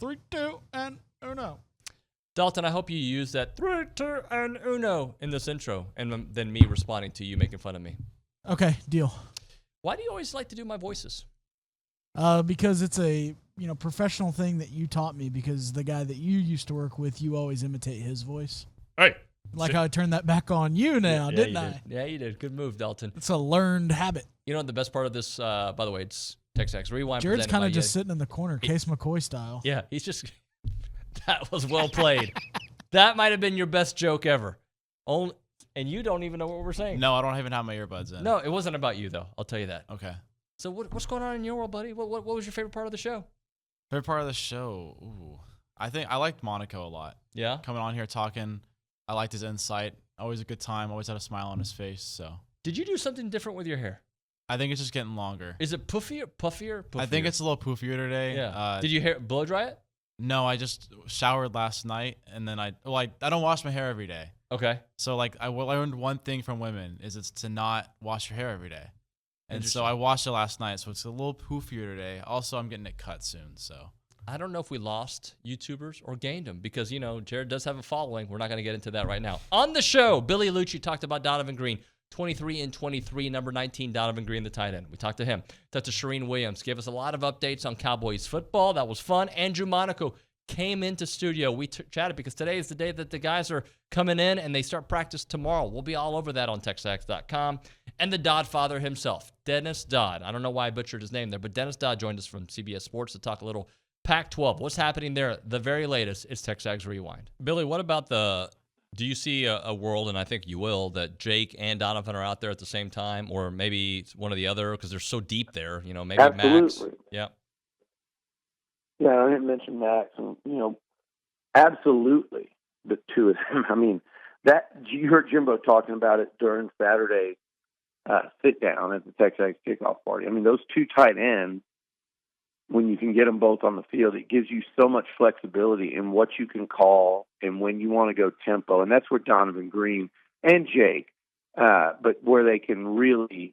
3, 2, and uno. Dalton, I hope you use that 3, 2, and uno in this intro, and then me responding to you making fun of me. Okay, deal. Why do you always like to do my voices? Because it's a professional thing that you taught me. Because the guy that you used to work with, you always imitate his voice. Hey, like how I turned that back on you now, didn't I? Yeah, you did. Good move, Dalton. It's a learned habit. You know what the best part of this? By the way, it's TexAgs Rewind. Jared's kind of just sitting in the corner, Case McCoy style. Yeah, he's just. That was well played. That might have been your best joke ever. And you don't even know what we're saying. No, I don't even have my earbuds in. No, it wasn't about you, though. I'll tell you that. Okay. So what's going on in your world, buddy? What was your favorite part of the show? Favorite part of the show? Ooh. I think I liked Monaco a lot. Yeah? Coming on here talking. I liked his insight. Always a good time. Always had a smile on his face. So. Did you do something different with your hair? I think it's just getting longer. Is it puffier? I think it's a little poofier today. Yeah. Did you blow dry it? No, I just showered last night, and then I don't wash my hair every day. Okay. So I learned one thing from women is it's to not wash your hair every day. And so I washed it last night, so it's a little poofier today. Also, I'm getting it cut soon, so. I don't know if we lost YouTubers or gained them because, Jared does have a following. We're not going to get into that right now. On the show, Billy Liucci talked about Donovan Green. 23 and 23, number 19, Donovan Green, the tight end. We talked to him. Talked to Charean Williams. Gave us a lot of updates on Cowboys football. That was fun. Andrew Monaco came into studio. We chatted because today is the day that the guys are coming in and they start practice tomorrow. We'll be all over that on TexAgs.com. And the Dodd father himself, Dennis Dodd. I don't know why I butchered his name there, but Dennis Dodd joined us from CBS Sports to talk a little Pac-12. What's happening there? The very latest is TexAgs Rewind. Billy, what about do you see a world, and I think you will, that Jake and Donovan are out there at the same time, or maybe one or the other because they're so deep there? Maybe Absolutely. Max. Yeah. Yeah, I didn't mention Max, and absolutely the two of them. I mean, that you heard Jimbo talking about it during Saturday's sit down at the TexAgs kickoff party. I mean, those two tight ends, when you can get them both on the field, it gives you so much flexibility in what you can call and when you want to go tempo. And that's where Donovan Green and Jake, but where they can really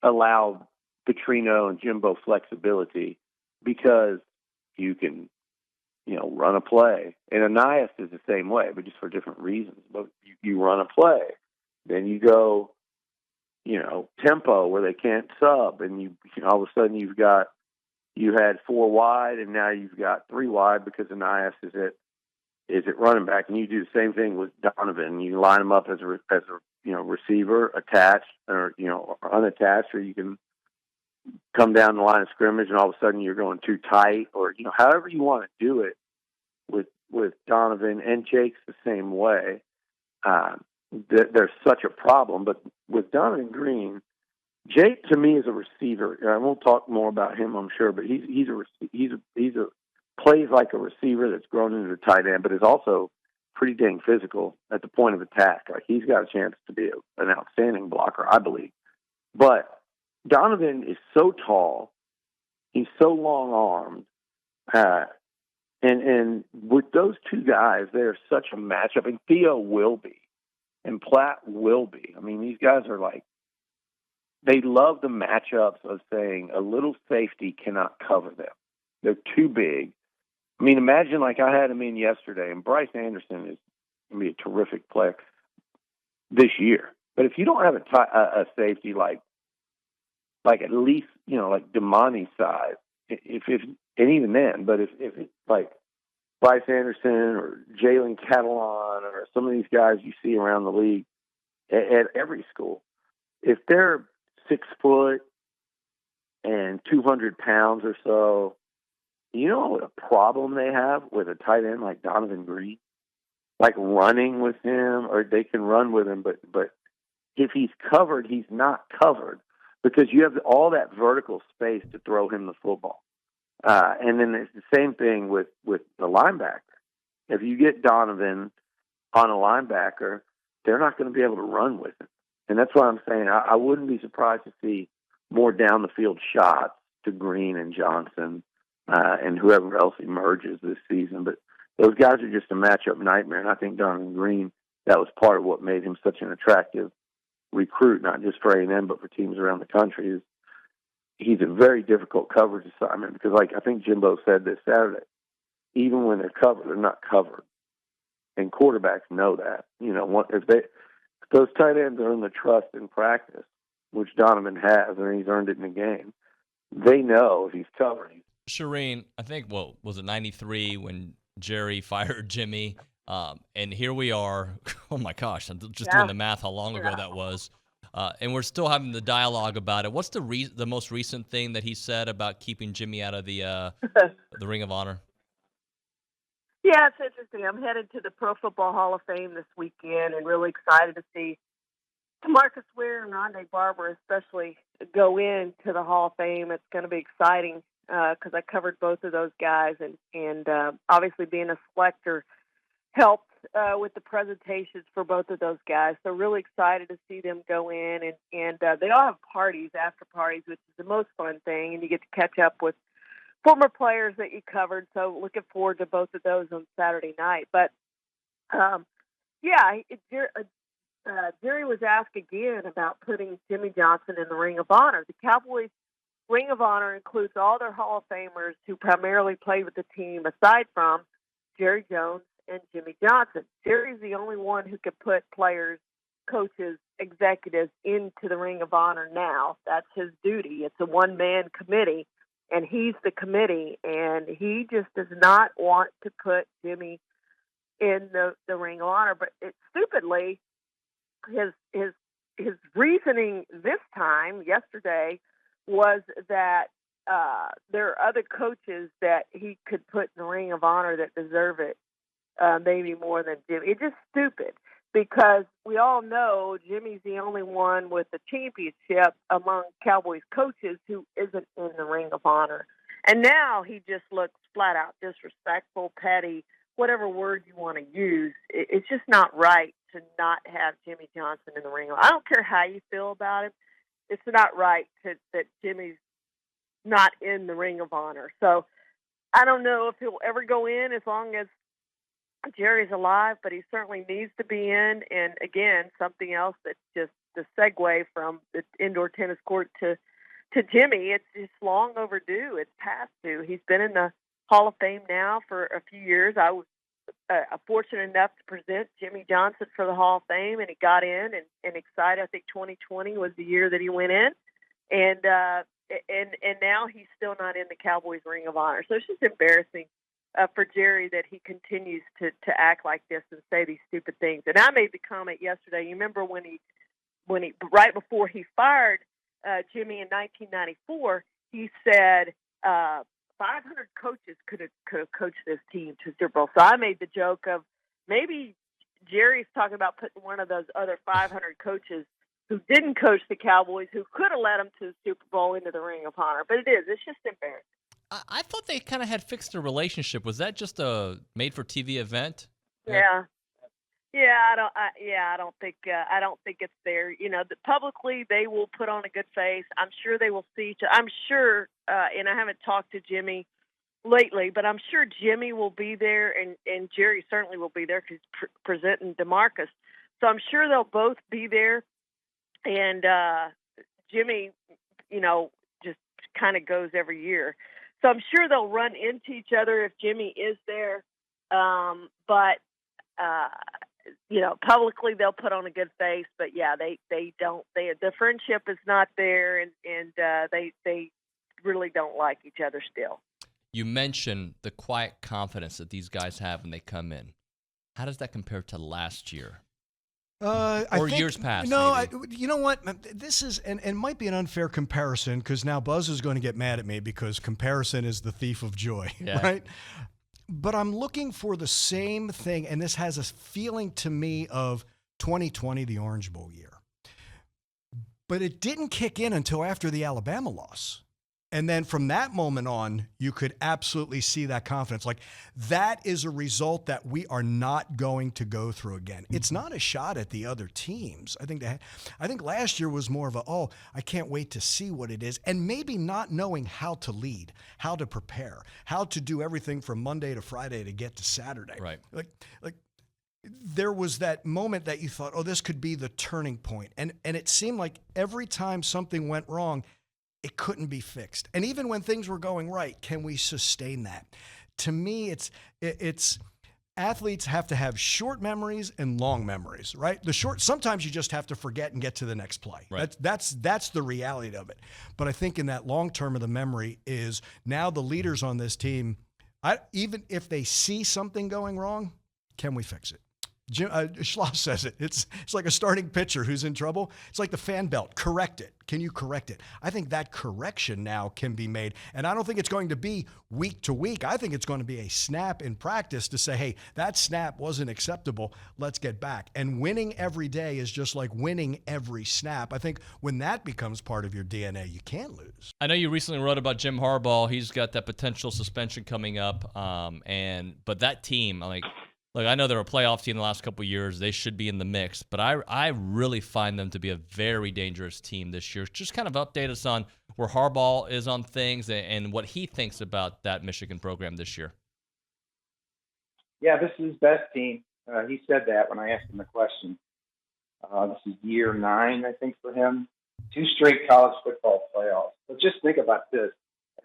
allow Petrino and Jimbo flexibility because you can, run a play. And Anais is the same way, but just for different reasons. But you run a play. Then you go, tempo where they can't sub. And all of a sudden you had 4 wide, and now you've got 3 wide because Anais is at running back, and you do the same thing with Donovan. You line them up as a receiver attached or unattached, or you can come down the line of scrimmage, and all of a sudden you're going too tight, or however you want to do it. With Donovan and Jake's the same way. There's such a problem, but with Donovan Green. Jake to me is a receiver. I won't talk more about him, I'm sure, but he's plays like a receiver that's grown into a tight end, but is also pretty dang physical at the point of attack. Like he's got a chance to be an outstanding blocker, I believe. But Donovan is so tall, he's so long armed, and with those two guys, they're such a matchup. And Theo will be, and Platt will be. I mean, these guys are like. They love the matchups of saying a little safety cannot cover them. They're too big. I mean, imagine like I had him in yesterday, and Bryce Anderson is going to be a terrific player this year. But if you don't have a safety like at least, like Damani size, and even then, but if it's like Bryce Anderson or Jalen Catalan or some of these guys you see around the league at every school, if they're 6 foot and 200 pounds or so, what a problem they have with a tight end like Donovan Green, like running with him, or they can run with him, but if he's covered, he's not covered because you have all that vertical space to throw him the football. And then it's the same thing with the linebacker. If you get Donovan on a linebacker, they're not going to be able to run with him. And that's why I'm saying I wouldn't be surprised to see more down the field shots to Green and Johnson and whoever else emerges this season. But those guys are just a matchup nightmare. And I think Donovan Green, that was part of what made him such an attractive recruit, not just for A&M, but for teams around the country. Is he's a very difficult coverage assignment because, like I think Jimbo said this Saturday, even when they're covered, they're not covered. And quarterbacks know that. If those tight ends earn the trust in practice, which Donovan has, and he's earned it in the game, they know if he's covered. Charean, I think, was it 93 when Jerry fired Jimmy? And here we are. Oh, my gosh. I'm just doing the math how long ago that was. And we're still having the dialogue about it. What's the most recent thing that he said about keeping Jimmy out of the Ring of Honor? Yeah, it's interesting. I'm headed to the Pro Football Hall of Fame this weekend and really excited to see Marcus Ware and Rondé Barber especially go into the Hall of Fame. It's going to be exciting because I covered both of those guys, and obviously being a selector helped with the presentations for both of those guys. So really excited to see them go in, and they all have parties, after parties, which is the most fun thing, and you get to catch up with former players that you covered. So looking forward to both of those on Saturday night. But Jerry was asked again about putting Jimmy Johnson in the Ring of Honor. The Cowboys Ring of Honor includes all their Hall of Famers who primarily played with the team, aside from Jerry Jones and Jimmy Johnson. Jerry's the only one who could put players, coaches, executives into the Ring of Honor now. That's his duty. It's a one-man committee, and he's the committee, and he just does not want to put Jimmy in the Ring of Honor. But stupidly, his reasoning this time, yesterday, was that there are other coaches that he could put in the Ring of Honor that deserve it, maybe more than Jimmy. It's just stupid because we all know Jimmy's the only one with the championship among Cowboys coaches who isn't in the Ring of Honor. And now he just looks flat out disrespectful, petty, whatever word you want to use. It's just not right to not have Jimmy Johnson in the Ring of Honor. I don't care how you feel about him. It's not right that Jimmy's not in the Ring of Honor. So I don't know if he'll ever go in as long as Jerry's alive, but he certainly needs to be in. And again, something else that's just the segue from the indoor tennis court to Jimmy. It's just long overdue. It's past due. He's been in the Hall of Fame now for a few years. I was fortunate enough to present Jimmy Johnson for the Hall of Fame, and he got in and excited. I think 2020 was the year that he went in, and now he's still not in the Cowboys Ring of Honor. So it's just embarrassing for Jerry that he continues to act like this and say these stupid things. And I made the comment yesterday. You remember when he right before he fired Jimmy in 1994, he said 500 coaches could have coached this team to Super Bowl. So I made the joke of maybe Jerry's talking about putting one of those other 500 coaches who didn't coach the Cowboys, who could have led them to the Super Bowl, into the Ring of Honor. But it's just embarrassing. I thought they kind of had fixed their relationship. Was that just a made-for-TV event? Yeah. I don't think it's there. Publicly they will put on a good face. I'm sure they will see each other. I'm sure, and I haven't talked to Jimmy lately, but I'm sure Jimmy will be there, and Jerry certainly will be there because he's presenting DeMarcus. So I'm sure they'll both be there, and Jimmy, just kind of goes every year. So I'm sure they'll run into each other if Jimmy is there, but publicly they'll put on a good face, but yeah, they don't. The friendship is not there, and they really don't like each other still. You mentioned the quiet confidence that these guys have when they come in. How does that compare to last year? I think, years past? No, you know what? This is and might be an unfair comparison because now Buzz is going to get mad at me because comparison is the thief of joy, right? But I'm looking for the same thing, and this has a feeling to me of 2020, the Orange Bowl year. But it didn't kick in until after the Alabama loss. And then from that moment on, you could absolutely see that confidence. Like, that is a result that we are not going to go through again. It's not a shot at the other teams. I think last year was more of I can't wait to see what it is. And maybe not knowing how to lead, how to prepare, how to do everything from Monday to Friday to get to Saturday. Right. Like there was that moment that you thought, this could be the turning point. And it seemed like every time something went wrong, it couldn't be fixed. And even when things were going right, can we sustain that? to me, it's athletes have to have short memories and long memories, right? Sometimes you just have to forget and get to the next play. Right. That's the reality of it. But I think in that long term of the memory is now the leaders on this team, even if they see something going wrong, can we fix it? Schloss says it. It's like a starting pitcher who's in trouble. It's like the fan belt. Correct it. Can you correct it? I think that correction now can be made. And I don't think it's going to be week to week. I think it's going to be a snap in practice to say, hey, that snap wasn't acceptable. Let's get back. And winning every day is just like winning every snap. I think when that becomes part of your DNA, you can't lose. I know you recently wrote about Jim Harbaugh. He's got that potential suspension coming up. But that team, Look, I know they're a playoff team the last couple of years. They should be in the mix, but I really find them to be a very dangerous team this year. Just kind of update us on where Harbaugh is on things and what he thinks about that Michigan program this year. Yeah, this is his best team. He said that when I asked him the question. This is year 9, I think, for him. 2 straight college football playoffs. But just think about this.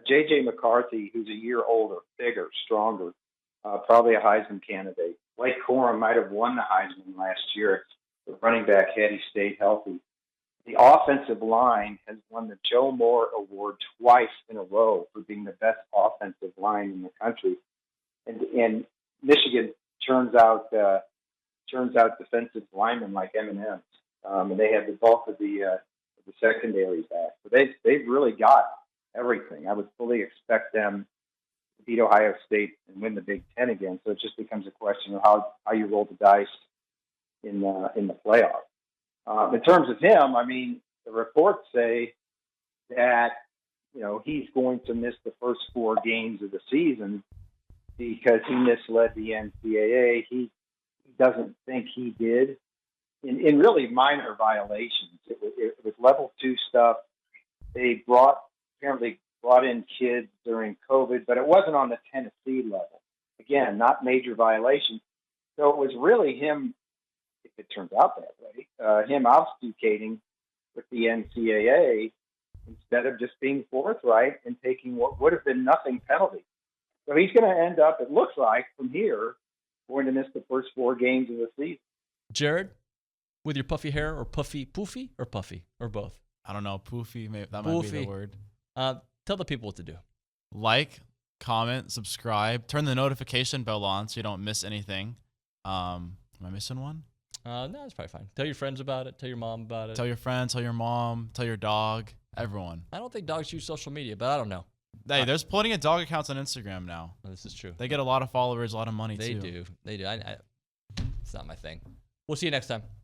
J.J. McCarthy, who's a year older, bigger, stronger, probably a Heisman candidate. Blake Corum might have won the Heisman last year. The running back had he stayed healthy. The offensive line has won the Joe Moore Award twice in a row for being the best offensive line in the country. And Michigan turns out defensive linemen like M&Ms. And they have the bulk of the secondary back. So they've really got everything. I would fully expect them to beat Ohio State and win the Big Ten again. So it just becomes a question of how you roll the dice in the playoffs. In terms of him, I mean, the reports say that he's going to miss the first 4 games of the season because he misled the NCAA. He doesn't think he did in really minor violations. It was level 2 stuff. They apparently brought in kids during COVID, but it wasn't on the Tennessee level. Again, not major violations. So it was really him, if it turns out that way, him obfuscating with the NCAA instead of just being forthright and taking what would have been nothing penalty. So he's going to end up, it looks like, from here, going to miss the first 4 games of the season. Jared, with your puffy hair or poofy or puffy or both? I don't know. Poofy, that Poofy. might be the word. Tell the people what to do. Like, comment, subscribe, turn the notification bell on so you don't miss anything. Am I missing one? No, it's probably fine. Tell your friends about it. Tell your mom about it. Tell your friends, tell your mom, tell your dog, everyone. I don't think dogs use social media, but I don't know. Hey, there's plenty of dog accounts on Instagram now. This is true. They get a lot of followers, a lot of money, They too. do. It's not my thing. We'll see you next time.